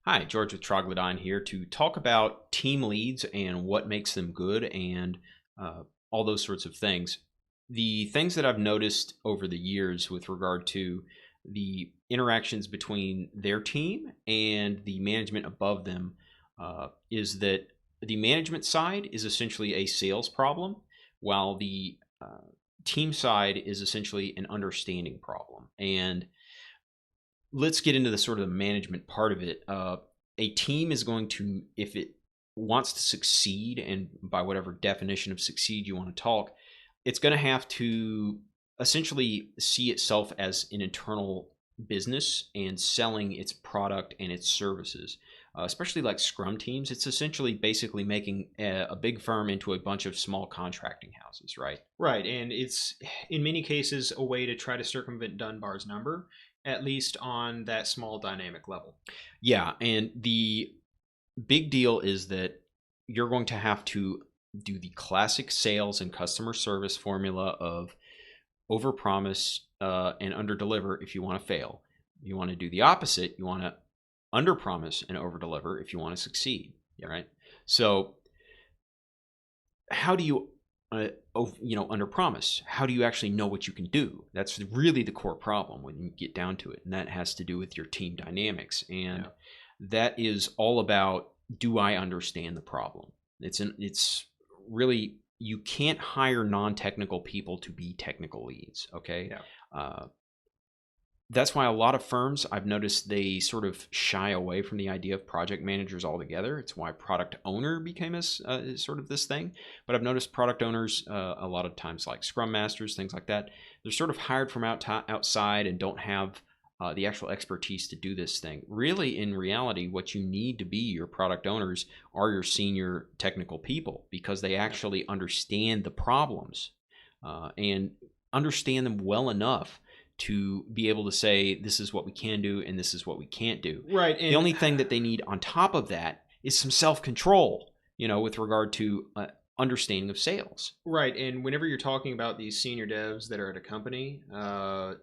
Hi, George with Troglodyne here to talk about team leads and what makes them good and all those sorts of things. The things that I've noticed over the years with regard to the interactions between their team and the management above them is that the management side is essentially a sales problem, while the team side is essentially an understanding problem. And let's get into the sort of the management part of it. A team is going to, if it wants to succeed, and by whatever definition of succeed you want to talk, it's going to have to essentially see itself as an internal business and selling its product and its services. Especially like Scrum teams, it's essentially basically making a big firm into a bunch of small contracting houses, right? Right, and it's in many cases a way to try to circumvent Dunbar's number, at least on that small dynamic level. Yeah, and the big deal is that you're going to have to do the classic sales and customer service formula of overpromise and underdeliver if you want to fail. You want to do the opposite. You want to underpromise and overdeliver if you want to succeed. Yep. Right. So, how do you, underpromise? How do you actually know what you can do? That's really the core problem when you get down to it, and that has to do with your team dynamics, and that is all about, do I understand the problem? It's really, you can't hire non-technical people to be technical leads. Okay. Yeah. That's why a lot of firms, I've noticed, they sort of shy away from the idea of project managers altogether. It's why product owner became sort of this thing. But I've noticed product owners a lot of times, like Scrum Masters, things like that, they're sort of hired from outside and don't have the actual expertise to do this thing. Really, in reality, what you need to be your product owners are your senior technical people, because they actually understand the problems and understand them well enough to be able to say, this is what we can do and this is what we can't do. Right, The only thing that they need on top of that is some self-control, with regard to understanding of sales. right, and whenever you're talking about these senior devs that are at a company,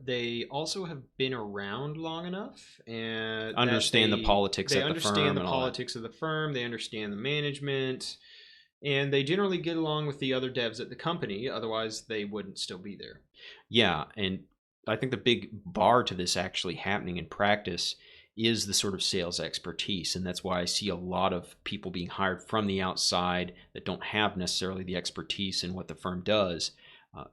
they also have been around long enough and Understand the politics they at the understand firm the and all that. politics of the firm, they understand the management, and they generally get along with the other devs at the company. Otherwise, they wouldn't still be there. Yeah, and I think the big bar to this actually happening in practice is the sort of sales expertise. And that's why I see a lot of people being hired from the outside that don't have necessarily the expertise in what the firm does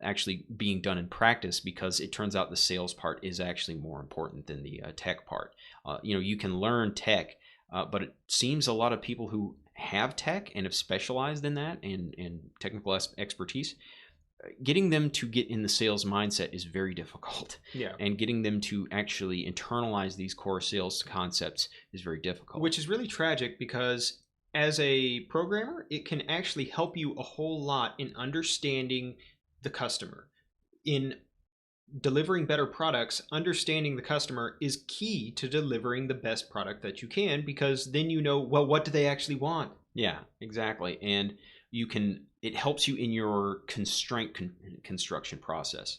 actually being done in practice, because it turns out the sales part is actually more important than the tech part. You can learn tech, but it seems a lot of people who have tech and have specialized in that and technical expertise, getting them to get in the sales mindset is very difficult. Yeah. And getting them to actually internalize these core sales concepts is very difficult. Which is really tragic because as a programmer, it can actually help you a whole lot in understanding the customer. In delivering better products, understanding the customer is key to delivering the best product that you can, because then you know, well, what do they actually want? Yeah, exactly. And it helps you in your constraint construction process,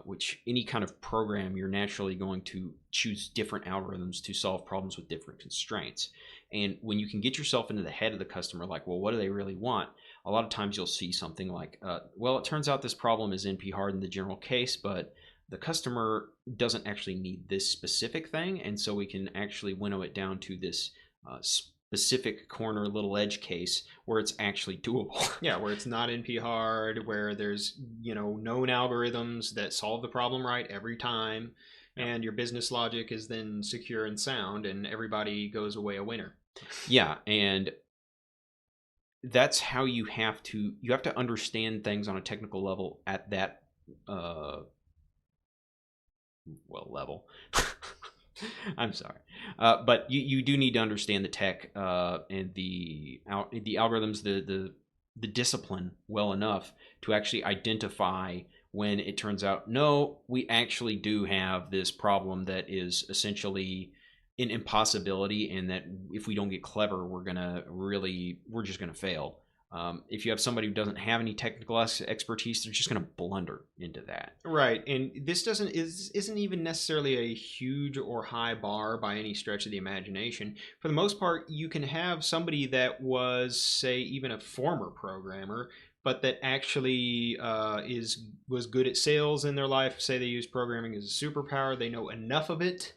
which any kind of program, you're naturally going to choose different algorithms to solve problems with different constraints. And when you can get yourself into the head of the customer, like, well, what do they really want? A lot of times you'll see something like, well, it turns out this problem is NP hard in the general case, but the customer doesn't actually need this specific thing. And so we can actually winnow it down to this specific corner little edge case where it's actually doable. Yeah, where it's not NP hard, where there's known algorithms that solve the problem right every time, and your business logic is then secure and sound, and everybody goes away a winner. Yeah, and that's how you have to understand things on a technical level at that level. I'm sorry, but you do need to understand the tech and the algorithms, the discipline well enough to actually identify when it turns out, no, we actually do have this problem that is essentially an impossibility, and that if we don't get clever, we're just gonna fail. If you have somebody who doesn't have any technical expertise, they're just going to blunder into that. Right, and this isn't even necessarily a huge or high bar by any stretch of the imagination. For the most part, you can have somebody that was, say, even a former programmer, but that actually was good at sales in their life. Say they use programming as a superpower. They know enough of it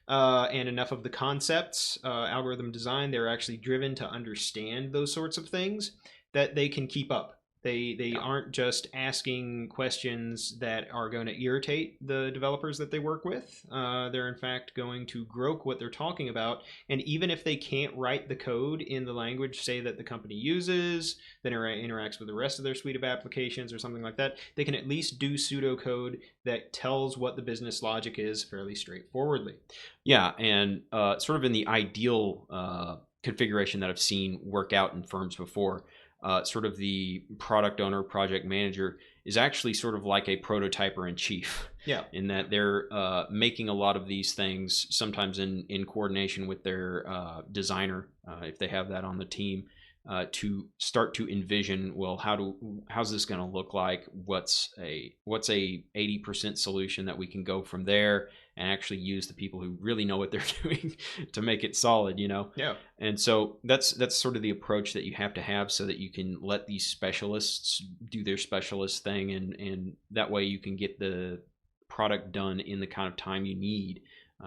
and enough of the concepts, algorithm design. They're actually driven to understand those sorts of things that they can keep up. They aren't just asking questions that are going to irritate the developers that they work with. They're in fact going to grope what they're talking about. And even if they can't write the code in the language, say, that the company uses, that interacts with the rest of their suite of applications or something like that, they can at least do pseudocode that tells what the business logic is fairly straightforwardly. Yeah, and sort of in the ideal configuration that I've seen work out in firms before, sort of the product owner, project manager is actually sort of like a prototyper in chief. Yeah. In that they're making a lot of these things, sometimes in coordination with their designer, if they have that on the team, to start to envision, well, how's this going to look like? What's a 80% solution that we can go from there and actually use the people who really know what they're doing to make it solid, you know? Yeah. And so that's sort of the approach that you have to have, so that you can let these specialists do their specialist thing, and that way you can get the product done in the kind of time you need.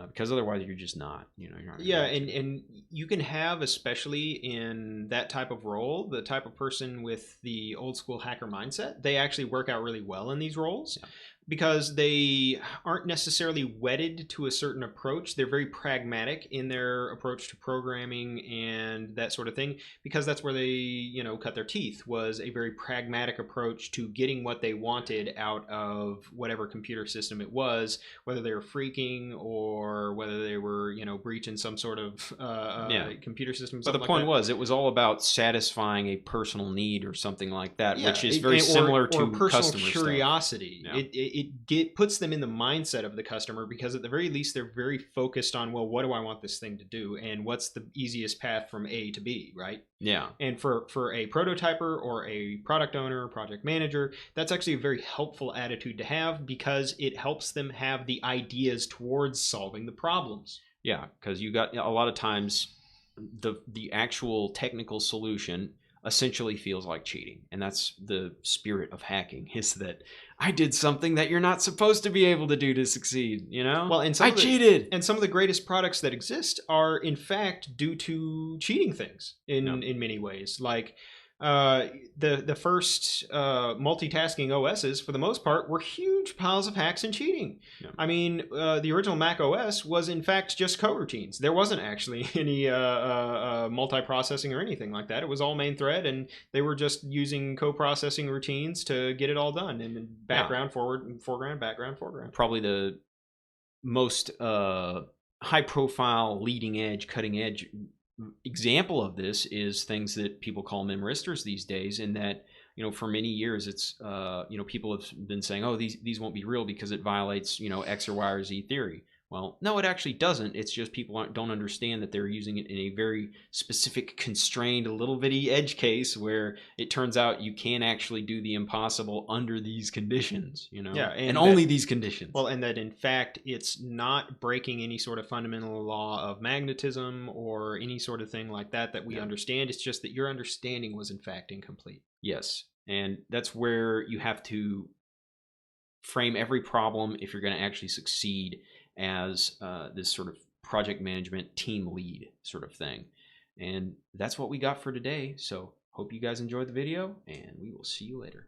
Because otherwise you're just not, you're not. Yeah, and you can have, especially in that type of role, the type of person with the old school hacker mindset, they actually work out really well in these roles. Yeah. Because they aren't necessarily wedded to a certain approach. They're very pragmatic in their approach to programming and that sort of thing, because that's where they, cut their teeth, was a very pragmatic approach to getting what they wanted out of whatever computer system it was, whether they were freaking or whether they were, breaching some sort of computer system. But the like point that. was, it was all about satisfying a personal need or something like that, Yeah, which is very similar to personal customer curiosity. Stuff. Yeah. It puts them in the mindset of the customer, because at the very least they're very focused on, well, what do I want this thing to do, and what's the easiest path from A to B, right? Yeah. And for a prototyper or a product owner, project manager, that's actually a very helpful attitude to have, because it helps them have the ideas towards solving the problems. Yeah, because you got a lot of times the actual technical solution essentially feels like cheating, and that's the spirit of hacking, is that I did something that you're not supposed to be able to do to succeed. Well, and I cheated. And some of the greatest products that exist are in fact due to cheating things in many ways. Like the first multitasking OSs, for the most part, were huge piles of hacks and cheating. Yeah. I mean, the original Mac OS was in fact just coroutines. There wasn't actually any multi-processing or anything like that. It was all main thread, and they were just using co-processing routines to get it all done. And background, foreground, background, foreground. Probably the most high-profile, leading edge, cutting edge example of this is things that people call memristors these days, in that for many years it's people have been saying, oh, these won't be real because it violates X or Y or Z theory. Well, no, it actually doesn't. It's just people don't understand that they're using it in a very specific, constrained, little bitty edge case, where it turns out you can actually do the impossible under these conditions, Yeah, and only these conditions. Well, and that in fact it's not breaking any sort of fundamental law of magnetism or any sort of thing like that we understand. It's just that your understanding was in fact incomplete. Yes, and that's where you have to frame every problem if you're going to actually succeed as this sort of project management team lead sort of thing. And that's what we got for today. So hope you guys enjoyed the video, and we will see you later.